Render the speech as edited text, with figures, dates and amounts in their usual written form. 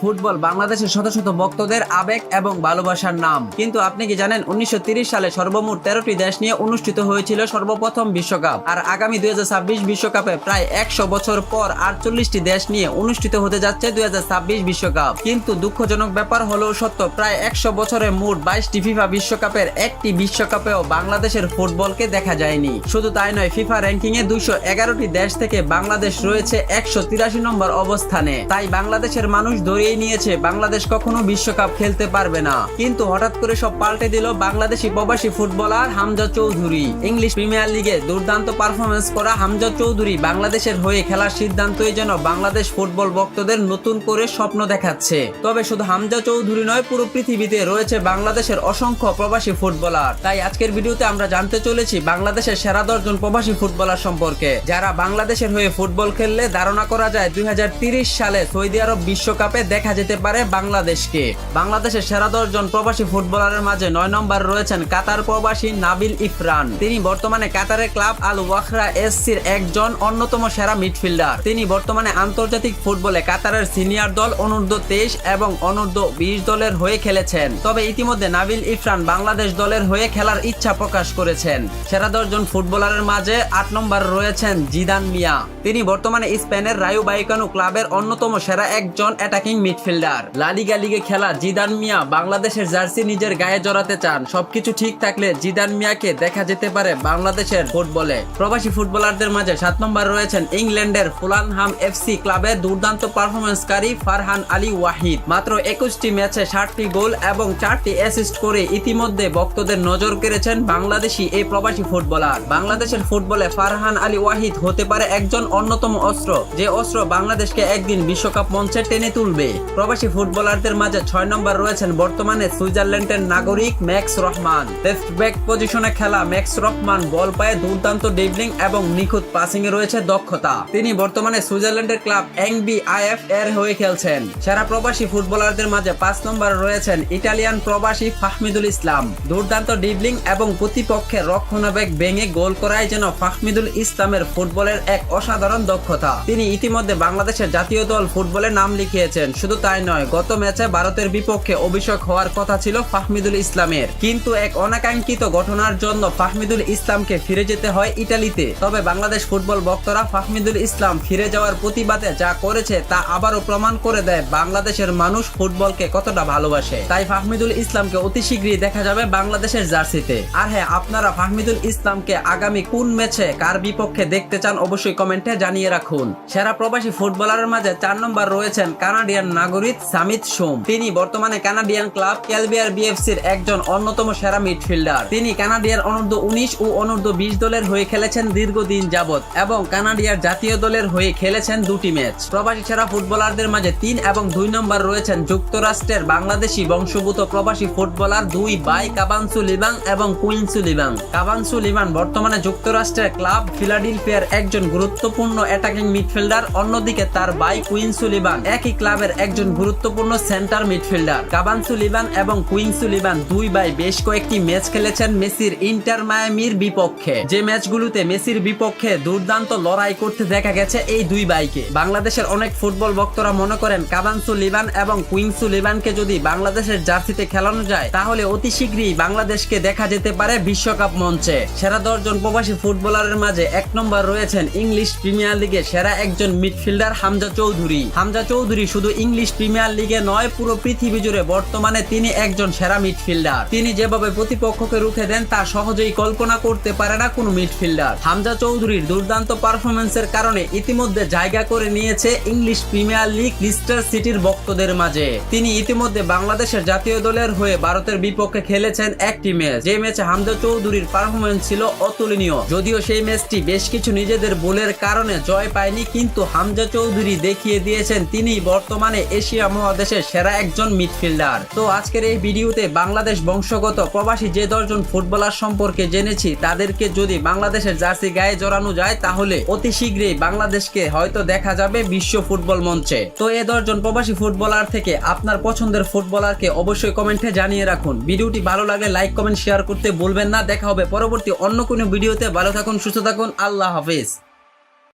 Football বাংলাদেশের শত শত ভক্তদের আবেগ এবং ভালোবাসার নাম। কিন্তু আপনি কি জানেন 1930 সালে সর্বমোট 13টি দেশ নিয়ে অনুষ্ঠিত হয়েছিল সর্বপ্রথম বিশ্বকাপ। আর আগামী 2026 বিশ্বকাপে প্রায় 100 বছর পর 48টি দেশ নিয়ে অনুষ্ঠিত হতে যাচ্ছে 2026 বিশ্বকাপ। কিন্তু দুঃখজনক ব্যাপার হলো সত্য, প্রায় 100 বছরে মোট 22টি ফিফা বিশ্বকাপের একটি বিশ্বকাপেও বাংলাদেশের ফুটবলকে দেখা যায়নি। শুধু তাই নয়, ফিফা র্যাঙ্কিং এ 211টি দেশ থেকে বাংলাদেশ রয়েছে 183 নম্বর অবস্থানে। তাই বাংলাদেশের মানুষ ধরেই নিয়েছে বাংলাদেশ কখনো বিশ্বকাপ খেলতে পারবে না। কিন্তু হঠাৎ করে সব পাল্টে দিল বাংলাদেশি প্রবাসী footballer Hamza Chowdhury. English premier লিগে দুর্দান্ত পারফরমেন্স করা হামজা চৌধুরী বাংলাদেশের হয়ে খেলার সিদ্ধান্তই যেন বাংলাদেশ ফুটবল ভক্তদের নতুন করে স্বপ্ন দেখাচ্ছে। তবে শুধু হামজা চৌধুরী নয়, পুরো পৃথিবীতে রয়েছে বাংলাদেশের অসংখ্য প্রবাসী ফুটবলার। তাই আজকের ভিডিওতে আমরা জানতে চলেছি বাংলাদেশের সেরা 10 জন প্রবাসী ফুটবলার সম্পর্কে, যারা বাংলাদেশের হয়ে ফুটবল খেললে ধারণা করা যায় 2030 সালে সৌদি আরব বিশ্বকাপে দেখা যেতে পারে বাংলাদেশকে। বাংলাদেশের সেরা 10 জন প্রবাসী ফুটবলারের মাঝে 9 নম্বর রয়েছেন কাতার প্রবাসী নাবিল ইফরান। তিনি বর্তমানে কাতারের ক্লাব আল ওয়াখরা এসসির একজন অন্যতম সেরা মিডফিল্ডার। তিনি বর্তমানে আন্তর্জাতিক ফুটবলে কাতারের সিনিয়র দল অনূর্ধ্ব 23 এবং অনূর্ধ্ব 20 দলের হয়ে খেলেছেন। তবে ইতিমধ্যে নাবিল ইফরান বাংলাদেশ দলের হয়ে খেলার ইচ্ছা প্রকাশ করেছেন। সেরা 10 জন ফুটবলারের মাঝে 8 নম্বর রয়েছেন জিদান মিয়া। তিনি বর্তমানে স্পেনের রায়ো ভাইকানো ক্লাবের অন্যতম সেরা একজন অ্যাটাকিং মিডফিল্ডার। লা লিগা লিগে খেলা জিদান মিয়া বাংলাদেশের জার্সি নিজের গায়ে জড়াতে চান। সবকিছু ঠিক থাকলে জিদান মিয়াকে দেখা যেতে পারে বাংলাদেশের ফুটবলে। প্রবাসী ফুটবলারদের মাঝে 7 নম্বর রয়েছেন ইংল্যান্ডের ফুলানহাম এফসি ক্লাবের দুর্দান্ত পারফরমেন্সকারী ফারহান আলী ওয়াহিদ। মাত্র 21টি ম্যাচে 60টি গোল এবং 4টি অ্যাসিস্ট করে ইতিমধ্যে ভক্তদের নজর কেড়েছেন বাংলাদেশি এই প্রবাসী ফুটবলার। বাংলাদেশের ফুটবলে ফারহান আলী ওয়াহিদ হতে পারে একজন অন্যতম অস্ত্র, যে অস্ত্র বাংলাদেশকে একদিন বিশ্বকাপ মঞ্চে টেনে তুলবে। প্রবাসী ফুটবলারদের মাঝে 6 নম্বর রয়েছেন বর্তমানে সুইজারল্যান্ডের নাগরিক ম্যাক্স রহমান। লেফট ব্যাক পজিশনে খেলা ম্যাক্স রহমান বল পায়ে দুর্দান্ত ড্রিবলিং এবং নিখুঁত পাসিং এ রয়েছে দক্ষতা। তিনি বর্তমানে সুইজারল্যান্ডের ক্লাব এনবিআইএফ এর হয়ে খেলছেন। সেরা প্রবাসী ফুটবলারদের মাঝে 5 নম্বর রয়েছেন ইটালিয়ান প্রবাসী ফাহমিদুল ইসলাম। দুর্দান্ত ড্রিবলিং এবং প্রতিপক্ষের রক্ষণাবেগ ভেঙে গোল করাই যেন ফাহমিদুল ইসলামের ফুটবলের এক অসাধারণ দক্ষতা। তিনি ইতিমধ্যে বাংলাদেশের জাতীয় দল ফুটবলে নাম লিখিয়েছেন। শুধু তাই নয়, গত ম্যাচে ভারতের বিপক্ষে অভিষেক হওয়ার কথা ছিল ফাহমিদুল ইসলামের, কিন্তু এক অনাকাঙ্ক্ষিত ঘটনার জন্য ফাহমিদুল ইসলামকে ফিরে যেতে হয় ইতালিতে। তবে বাংলাদেশ ফুটবল ভক্তরা ফাহমিদুল ইসলাম ফিরে যাওয়ার প্রতিবাদে যা করেছে তা আবারও প্রমাণ করে দেয় বাংলাদেশের মানুষ ফুটবলকে কতটা ভালোবাসে। তাই ফাহমিদুল ইসলামকে অতি শীঘ্রই দেখা যাবে বাংলাদেশের জার্সিতে। আর হ্যাঁ, আপনারা ফাহমিদুল ইসলামকে আগামী কোন ম্যাচে কার বিপক্ষে দেখতে চান অবশ্যই কমেন্টে জানিয়ে রাখুন। সেরা প্রবাসী ফুটবলারের মাঝে 4 নম্বর রয়েছেন কানাডিয়ান নাগরিক সামিত সোম। তিনি বর্তমানে কানাডিয়ান ক্লাব ক্যালবিয়ার বিএফসির একজন অন্যতম সেরা মিডফিল্ডার। তিনি কানাডিয়ার অনূর্ধ্ব 19 ও অনূর্ধ্ব 20 দলের হয়ে খেলেছেন দীর্ঘদিন যাবত এবং কানাডিয়ার জাতীয় দলের হয়ে খেলেছেন 2টি ম্যাচ। প্রবাসী সেরা ফুটবলারদের মাঝে 3 এবং 2 নম্বর রয়েছেন যুক্তরাষ্ট্রের বাংলাদেশি বংশোদ্ভূত প্রবাসী ফুটবলার 2 ভাই কাবানসু লিবাং এবং কুইনসু লিবাং। কাবানসু লিবাং বর্তমানে যুক্তরাষ্ট্রের ক্লাব ফিলাডেলফিয়ার একজন গুরুত্বপূর্ণ অ্যাটাকিং মিডফিল্ডার। অন্যদিকে তার ভাই কুইনসু লিবাং একই ক্লাবের একজন গুরুত্বপূর্ণ সেন্টার মিডফিল্ডার। কাবানসু লিবাং এবং কুইনসু লিবাং 2 ভাই বেশ কয়েকটি ম্যাচ খেলেছেন মেসির ইন্টার মায়ামির বিপক্ষে, যে ম্যাচগুলোতে মেসির বিপক্ষে দুর্দান্ত লড়াই করতে দেখা গেছে এই 2 ভাইকে। বাংলাদেশের অনেক ফুটবল ভক্তরা মনে করেন কাবানসু লিবাং এবং কুইনসু লিবাংকে যদি বাংলাদেশের জার্সিতে খেলানো যায় তাহলে অতি শীঘ্রই বাংলাদেশকে দেখা যেতে পারে বিশ্বকাপ মঞ্চে। সেরা 10 জন প্রবাসী ফুটবলারের মাঝে 1 নম্বর রয়েছেন ইংলিশ প্রিমিয়ার লিগে সেরা একজন মিডফিল্ডার হামজা চৌধুরী। হামজা চৌধুরী শুধু ইংলিশ প্রিমিয়ার লিগে নয়, পুরো পৃথিবী জুড়ে বর্তমানে তিনি একজন সেরা মিডফিল্ডার। তিনি যেভাবে প্রতিপক্ষকে রুখে দেন তা সহজেই কল্পনা করতে পারে না কোনো মিডফিল্ডার। হামজা চৌধুরীর দুর্দান্ত পারফরমেন্সের কারণে ইতিমধ্যে জায়গা করে নিয়েছে ইংলিশ প্রিমিয়ার লিগ লিস্টার সিটির ভক্তদের মাঝে। তিনি ইতিমধ্যে বাংলাদেশের জাতীয় দলের হয়ে ভারতের বিপক্ষে খেলেছেন একটি ম্যাচ, যে ম্যাচে হামজা চৌধুরীর পারফরমেন্স ছিল অতুলনীয়। যদিও সেই ম্যাচটি বেশ কিছু নিজেদের ভুলের কারণে জয় পায়নি, কিন্তু হামজা চৌধুরী দেখিয়ে দিয়েছেন তিনি বর্তমানে এশিয়া মহাদেশের সেরা একজন মিডফিল্ডার। তো আজকের এই ভিডিওতে বাংলাদেশ বংশগত প্রবাসী যে 10 জন ফুটবলার সম্পর্কে জেনেছি, তাদেরকে যদি বাংলাদেশের জার্সি গায়ে জড়ানো যায় তাহলে অতি শীঘ্রই বাংলাদেশকে হয়তো দেখা যাবে বিশ্ব ফুটবল মঞ্চে। তো এই 10 জন প্রবাসী ফুটবলার থেকে আপনার পছন্দের ফুটবলারকে অবশ্যই কমেন্টে জানিয়ে রাখুন। ভিডিওটি ভালো লাগলে লাইক কমেন্ট শেয়ার করতে ভুলবেন না। দেখা হবে পরবর্তী অন্য কোনো ভিডিওতে। ভালো থাকুন, সুস্থ থাকুন, আল্লাহ হাফেজ।